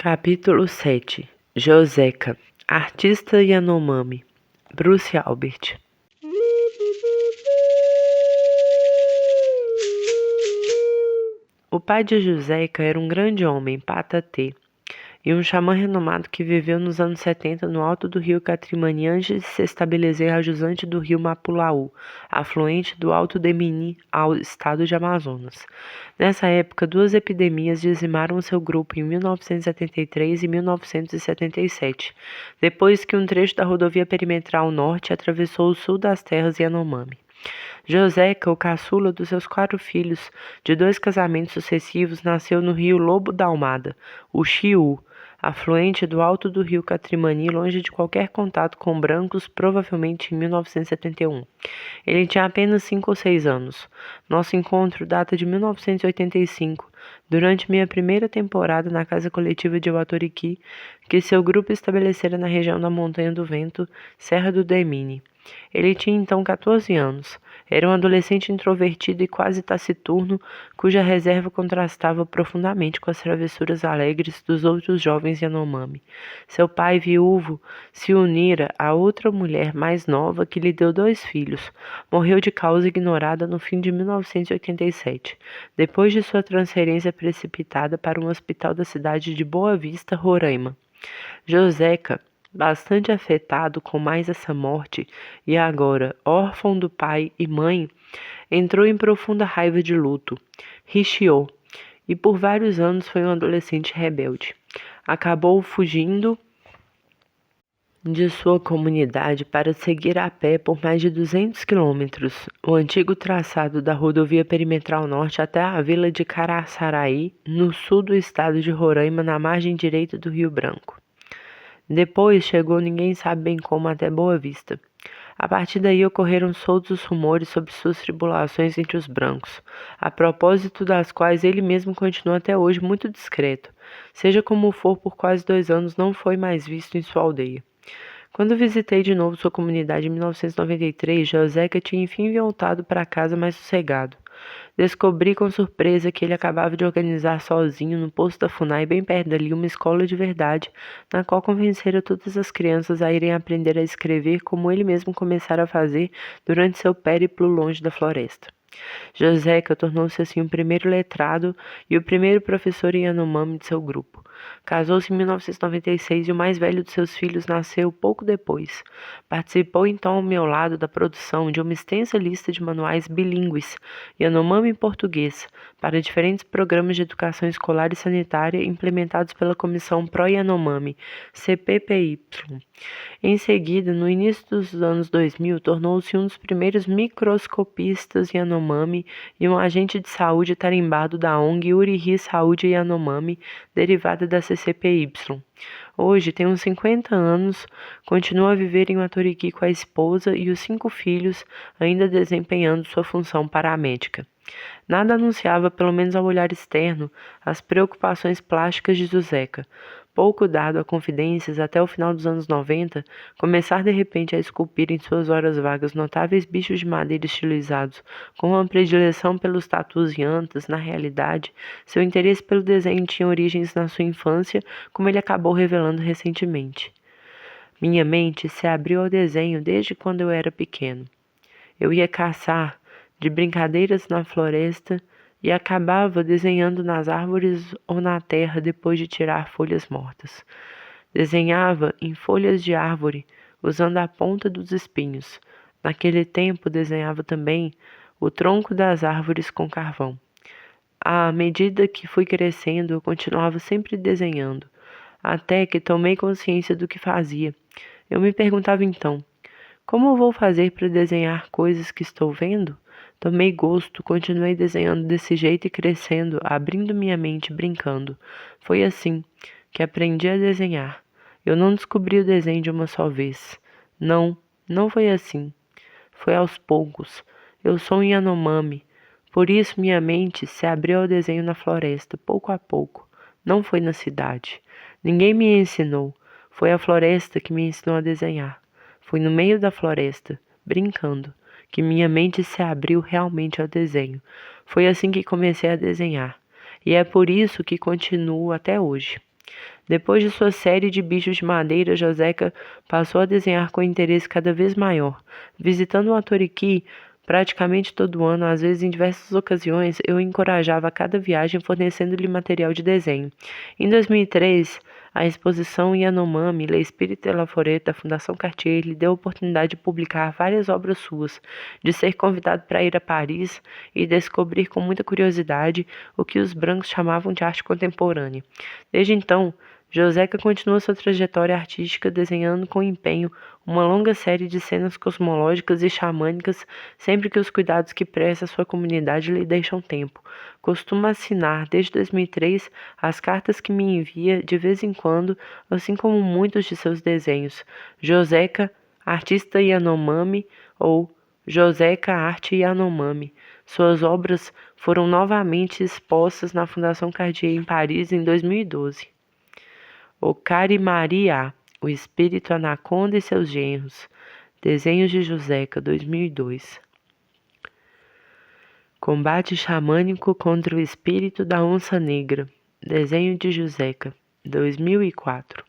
Capítulo 7. Joseca, artista Yanomami. Bruce Albert. O pai de Joseca era um grande homem, Patatê, e um xamã renomado que viveu nos anos 70 no alto do rio Catrimani antes de se estabelecer a jusante do rio Mapulaú, afluente do Alto Demini ao estado de Amazonas. Nessa época, duas epidemias dizimaram seu grupo em 1973 e 1977, depois que um trecho da rodovia perimetral norte atravessou o sul das terras Yanomami. Joseca, o caçula dos seus 4 filhos, de 2 casamentos sucessivos, nasceu no rio Lobo da Almada, o Xiú, afluente do alto do rio Catrimani, longe de qualquer contato com brancos, provavelmente em 1971. Ele tinha apenas 5 ou 6 anos. Nosso encontro data de 1985, durante minha primeira temporada na casa coletiva de Watoriki, que seu grupo estabelecera na região da Montanha do Vento, Serra do Demini. Ele tinha então 14 anos. Era um adolescente introvertido e quase taciturno, cuja reserva contrastava profundamente com as travessuras alegres dos outros jovens Yanomami. Seu pai, viúvo, se unira a outra mulher mais nova que lhe deu 2 filhos. Morreu de causa ignorada no fim de 1987, depois de sua transferência precipitada para um hospital da cidade de Boa Vista, Roraima. Joseca, bastante afetado com mais essa morte, e agora órfão do pai e mãe, entrou em profunda raiva de luto. Rixiou, e por vários anos foi um adolescente rebelde. Acabou fugindo de sua comunidade para seguir a pé por mais de 200 quilômetros, o antigo traçado da rodovia perimetral norte até a vila de Caraçaraí, no sul do estado de Roraima, na margem direita do Rio Branco. Depois chegou ninguém sabe bem como até Boa Vista. A partir daí ocorreram soltos rumores sobre suas tribulações entre os brancos, a propósito das quais ele mesmo continua até hoje muito discreto. Seja como for, por quase 2 anos não foi mais visto em sua aldeia. Quando visitei de novo sua comunidade em 1993, Joseca tinha enfim voltado para casa mais sossegado. Descobri com surpresa que ele acabava de organizar sozinho no posto da FUNAI, bem perto dali, uma escola de verdade, na qual convencera todas as crianças a irem aprender a escrever como ele mesmo começara a fazer durante seu périplo longe da floresta. Joseca tornou-se assim o primeiro letrado e o primeiro professor Yanomami de seu grupo. Casou-se em 1996 e o mais velho de seus filhos nasceu pouco depois. Participou então ao meu lado da produção de uma extensa lista de manuais bilíngues, Yanomami e português, para diferentes programas de educação escolar e sanitária implementados pela Comissão Pro-Yanomami, CPPY. Em seguida, no início dos anos 2000, tornou-se um dos primeiros microscopistas Yanomami e um agente de saúde tarimbado da ONG Urihi Saúde Yanomami, derivada da CCPY. Hoje tem uns 50 anos, continua a viver em Watoriki com a esposa e os 5 filhos, ainda desempenhando sua função paramédica. Nada anunciava, pelo menos ao olhar externo, as preocupações plásticas de Joseca. Pouco dado a confidências, até o final dos anos 90, começar de repente a esculpir em suas horas vagas notáveis bichos de madeira estilizados, com uma predileção pelos tatus e antas, na realidade, seu interesse pelo desenho tinha origens na sua infância, como ele acabou revelando recentemente. Minha mente se abriu ao desenho desde quando eu era pequeno. Eu ia caçar, de brincadeiras na floresta, e acabava desenhando nas árvores ou na terra depois de tirar folhas mortas. Desenhava em folhas de árvore, usando a ponta dos espinhos. Naquele tempo desenhava também o tronco das árvores com carvão. À medida que fui crescendo, eu continuava sempre desenhando, até que tomei consciência do que fazia. Eu me perguntava então, como vou fazer para desenhar coisas que estou vendo? Tomei gosto, continuei desenhando desse jeito e crescendo, abrindo minha mente, brincando. Foi assim que aprendi a desenhar. Eu não descobri o desenho de uma só vez. Não foi assim. Foi aos poucos. Eu sou um Yanomami. Por isso minha mente se abriu ao desenho na floresta, pouco a pouco. Não foi na cidade. Ninguém me ensinou. Foi a floresta que me ensinou a desenhar. Foi no meio da floresta, brincando, que minha mente se abriu realmente ao desenho. Foi assim que comecei a desenhar. E é por isso que continuo até hoje. Depois de sua série de bichos de madeira, Joseca passou a desenhar com interesse cada vez maior. Visitando o Atoriki praticamente todo ano, às vezes em diversas ocasiões, eu encorajava a cada viagem fornecendo-lhe material de desenho. Em 2003, a exposição Yanomami, L'Esprit et la Forêt, da Fundação Cartier, lhe deu a oportunidade de publicar várias obras suas, de ser convidado para ir a Paris e descobrir com muita curiosidade o que os brancos chamavam de arte contemporânea. Desde então, Joseca continua sua trajetória artística desenhando com empenho uma longa série de cenas cosmológicas e xamânicas sempre que os cuidados que presta à sua comunidade lhe deixam tempo. Costuma assinar, desde 2003, as cartas que me envia de vez em quando, assim como muitos de seus desenhos. Joseca, artista Yanomami ou Joseca Arte Yanomami. Suas obras foram novamente expostas na Fundação Cartier em Paris em 2012. O Carimaria, o Espírito Anaconda e seus genros. Desenhos de Joseca, 2002. Combate xamânico contra o espírito da onça negra. Desenho de Joseca, 2004.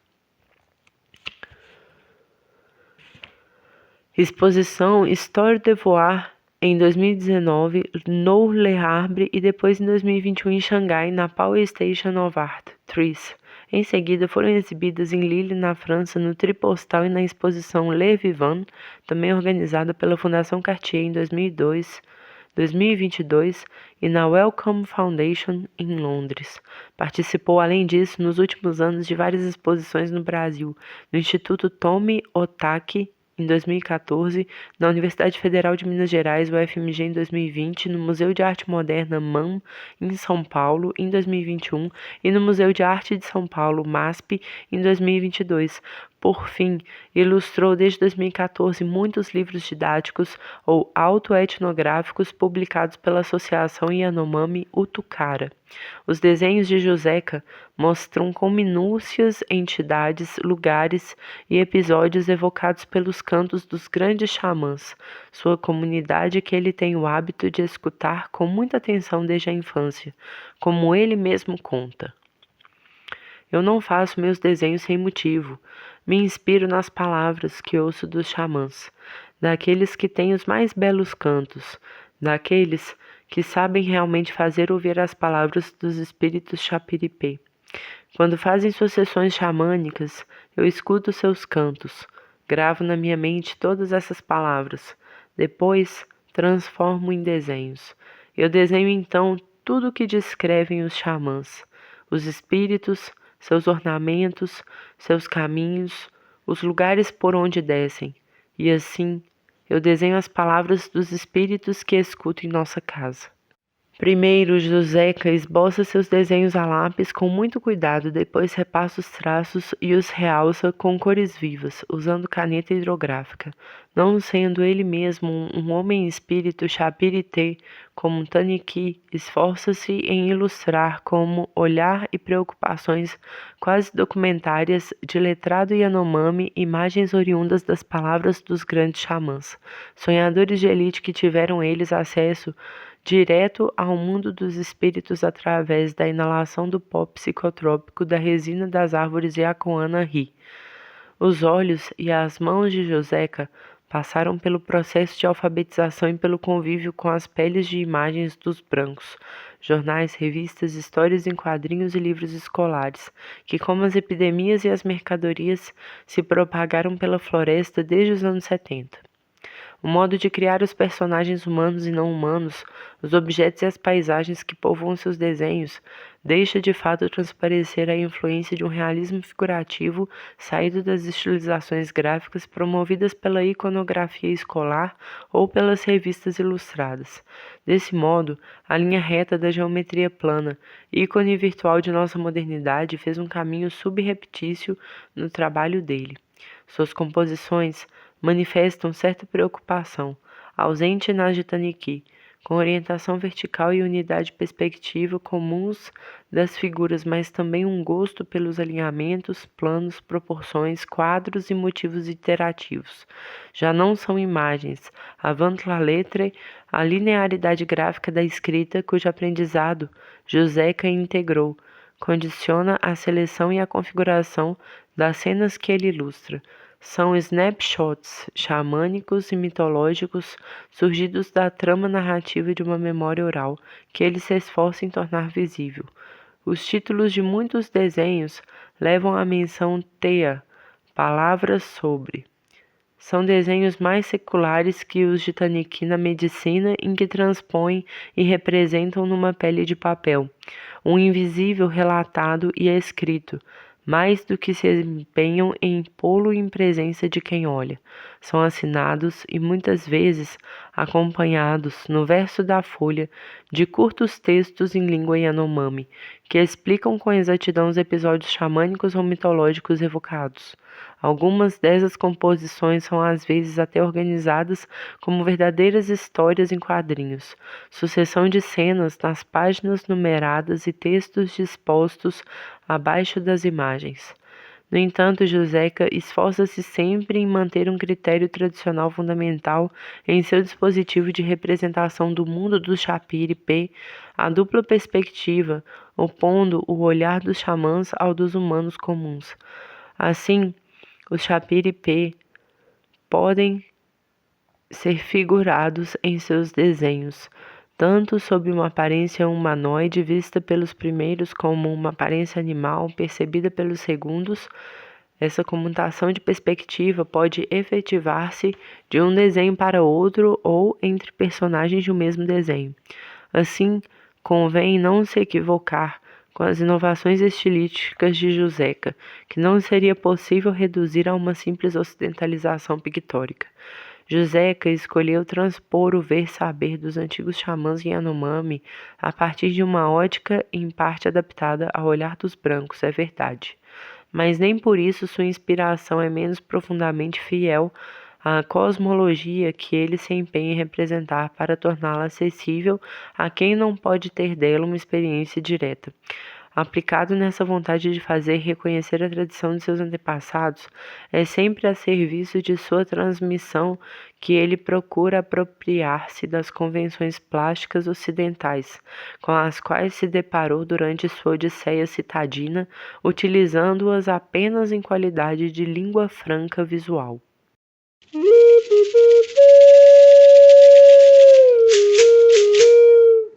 Exposição Histoire de Voir em 2019 no Le Havre e depois em 2021 em Xangai, na Power Station of Art, TRIS. Em seguida, foram exibidas em Lille, na França, no Tripostal e na exposição Le Vivant, também organizada pela Fundação Cartier em 2022 e na Wellcome Foundation em Londres. Participou, além disso, nos últimos anos de várias exposições no Brasil, no Instituto Tomi Otaki em 2014, na Universidade Federal de Minas Gerais, UFMG, em 2020, no Museu de Arte Moderna MAM, em São Paulo, em 2021, e no Museu de Arte de São Paulo, MASP, em 2022. Por fim, ilustrou desde 2014 muitos livros didáticos ou autoetnográficos publicados pela Associação Yanomami Utucara. Os desenhos de Joseca mostram com minúcias entidades, lugares e episódios evocados pelos cantos dos grandes xamãs, sua comunidade que ele tem o hábito de escutar com muita atenção desde a infância, como ele mesmo conta. Eu não faço meus desenhos sem motivo. Me inspiro nas palavras que ouço dos xamãs, daqueles que têm os mais belos cantos, daqueles que sabem realmente fazer ouvir as palavras dos espíritos chapiripê. Quando fazem suas sessões xamânicas, eu escuto seus cantos, gravo na minha mente todas essas palavras, depois transformo em desenhos. Eu desenho então tudo o que descrevem os xamãs, os espíritos, seus ornamentos, seus caminhos, os lugares por onde descem, e assim eu desenho as palavras dos espíritos que escuto em nossa casa. Primeiro, Joseca esboça seus desenhos a lápis com muito cuidado, depois repassa os traços e os realça com cores vivas, usando caneta hidrográfica. Não sendo ele mesmo um homem espírito chapirité como Taniki, esforça-se em ilustrar com olhar e preocupações quase documentárias de letrado Yanomami imagens oriundas das palavras dos grandes xamãs, sonhadores de elite que tiveram eles acesso direto ao mundo dos espíritos através da inalação do pó psicotrópico da resina das árvores Yacuana Ri. Os olhos e as mãos de Joseca passaram pelo processo de alfabetização e pelo convívio com as peles de imagens dos brancos, jornais, revistas, histórias em quadrinhos e livros escolares, que, como as epidemias e as mercadorias, se propagaram pela floresta desde os anos 70. O modo de criar os personagens humanos e não humanos, os objetos e as paisagens que povoam seus desenhos, deixa de fato transparecer a influência de um realismo figurativo saído das estilizações gráficas promovidas pela iconografia escolar ou pelas revistas ilustradas. Desse modo, a linha reta da geometria plana, ícone virtual de nossa modernidade, fez um caminho subreptício no trabalho dele. Suas composições manifestam certa preocupação, ausente nas de Taniki, com orientação vertical e unidade de perspectiva comuns das figuras, mas também um gosto pelos alinhamentos, planos, proporções, quadros e motivos iterativos. Já não são imagens, avant la lettre, a linearidade gráfica da escrita, cujo aprendizado Joseca integrou, condiciona a seleção e a configuração das cenas que ele ilustra. São snapshots xamânicos e mitológicos surgidos da trama narrativa de uma memória oral que ele se esforça em tornar visível. Os títulos de muitos desenhos levam à menção Tea, palavras sobre. São desenhos mais seculares que os de Taniki na medicina, em que transpõem e representam numa pele de papel um invisível relatado e escrito, mais do que se empenham em pô-lo em presença de quem olha. São assinados e muitas vezes acompanhados, no verso da folha, de curtos textos em língua Yanomami, que explicam com exatidão os episódios xamânicos ou mitológicos evocados. Algumas dessas composições são às vezes até organizadas como verdadeiras histórias em quadrinhos, sucessão de cenas nas páginas numeradas e textos dispostos abaixo das imagens. No entanto, Joseca esforça-se sempre em manter um critério tradicional fundamental em seu dispositivo de representação do mundo dos Chapiri-Pê, a dupla perspectiva, opondo o olhar dos xamãs ao dos humanos comuns. Assim, os Chapiri-Pê podem ser figurados em seus desenhos, tanto sob uma aparência humanoide vista pelos primeiros como uma aparência animal percebida pelos segundos. Essa comutação de perspectiva pode efetivar-se de um desenho para outro ou entre personagens de um mesmo desenho. Assim, convém não se equivocar com as inovações estilísticas de Joseca, que não seria possível reduzir a uma simples ocidentalização pictórica. Joseca escolheu transpor o ver-saber dos antigos xamãs Yanomami a partir de uma ótica em parte adaptada ao olhar dos brancos, é verdade. Mas nem por isso sua inspiração é menos profundamente fiel à cosmologia que ele se empenha em representar para torná-la acessível a quem não pode ter dela uma experiência direta. Aplicado nessa vontade de fazer reconhecer a tradição de seus antepassados, é sempre a serviço de sua transmissão que ele procura apropriar-se das convenções plásticas ocidentais, com as quais se deparou durante sua odisseia citadina, utilizando-as apenas em qualidade de língua franca visual.